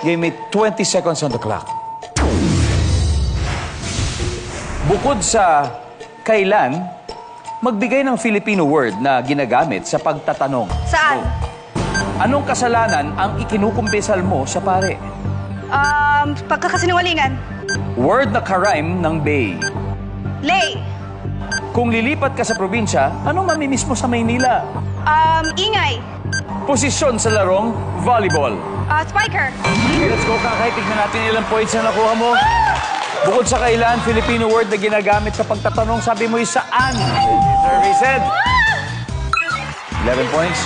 Give me 20 seconds on the clock. Bukod sa kailan, magbigay ng Filipino word na ginagamit sa pagtatanong. Saan? Go. Anong kasalanan ang ikinukumpisal mo sa pare? Pagkakasinungalingan. Word na karime ng Bay. Lay. Kung lilipat ka sa probinsya, anong mamimiss mo sa Maynila? Ingay. Posisyon sa larong volleyball. Spiker. Okay, let's go, Kakay. Tignan natin ilang points na nakuha mo. Bukod sa kailan, Filipino word na ginagamit sa pagtatanong, sabi mo saan? Survey said. 11 points.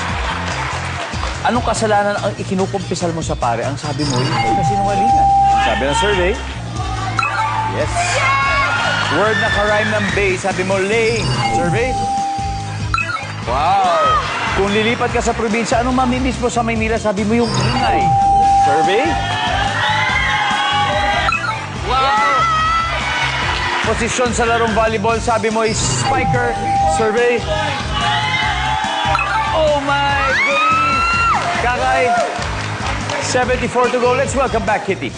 Anong kasalanan ang ikinukumpisal mo sa pare? Ang sabi mo, kasinungalingan. Sabi ng survey. Yes. Word na karime ng Bay, sabi mo, lay. Survey. Wow. Kung lilipat ka sa probinsya, anong mamimiss mo sa Maynila? Sabi mo yung ingay. Survey. Wow. Posisyon sa larong volleyball, sabi mo is spiker. Survey. Oh my goodness. Kakay. 74 to go. Let's welcome back, Kitty.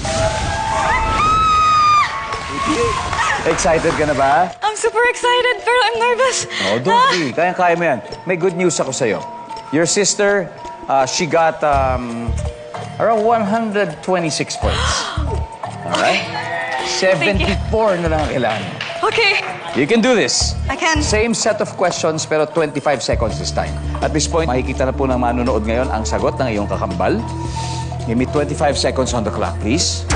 Excited ka na ba? I'm super excited, pero I'm nervous. Oh, don't be. Kaya-kaya mo yan. May good news ako sa'yo. Your sister, she got around 126 points. Alright? 74 na lang ang kailangan. Okay. You can do this. I can. Same set of questions pero 25 seconds this time. At this point, makikita na po ng manonood ngayon ang sagot ng iyong kakambal. Give me 25 seconds on the clock, please.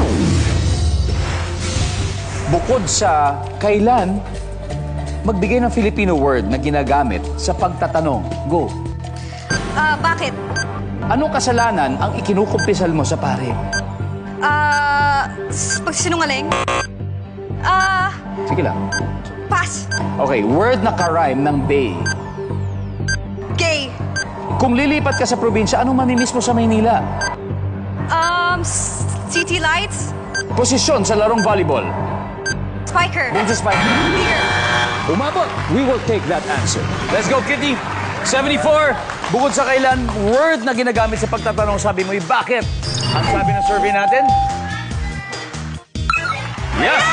Bukod sa kailan, magbigay ng Filipino word na ginagamit sa pagtatanong. Go. Bakit? Anong kasalanan ang ikinukumpisal mo sa pare? Pagsinungaling? Sige lang. Pass. Okay, word na karime ng Bay. Gay. Kung lilipat ka sa probinsya, anong mamimiss mo sa Maynila? City lights? Posisyon sa larong volleyball. Spiker. Who's the spiker? Bigger. Umabot. We will take that answer. Let's go, Kitty. 74. Bukod sa kailan, word na ginagamit sa pagtatanong, sabi mo, bakit? Ang sabi ng survey natin? Yes!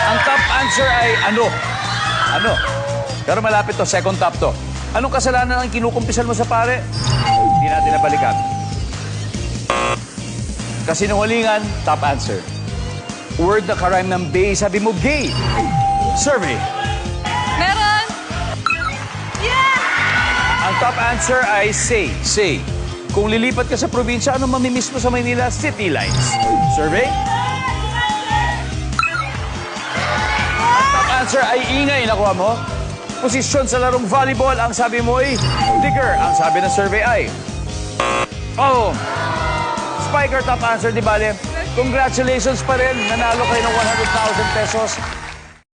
Ang top answer ay ano? Ano? Pero malapit to, second top to. Anong kasalanan ang kinukumpisal mo sa pare? Hindi natin nabalikan. Kasinungalingan, top answer. Word na karime ng Bay, sabi mo, gay. Survey. Meron. Yeah! Ang top answer ay say. Say. Kung lilipat ka sa probinsya, ano mamimiss mo sa Maynila? City lights. Survey. Ang top answer ay ingay. Nakuha mo? Posisyon sa larong volleyball, ang sabi mo ay digger. Ang sabi ng survey ay oh. Spiker, top answer, di bale. Congratulations pa rin. Nanalo kayo ng 100,000 pesos.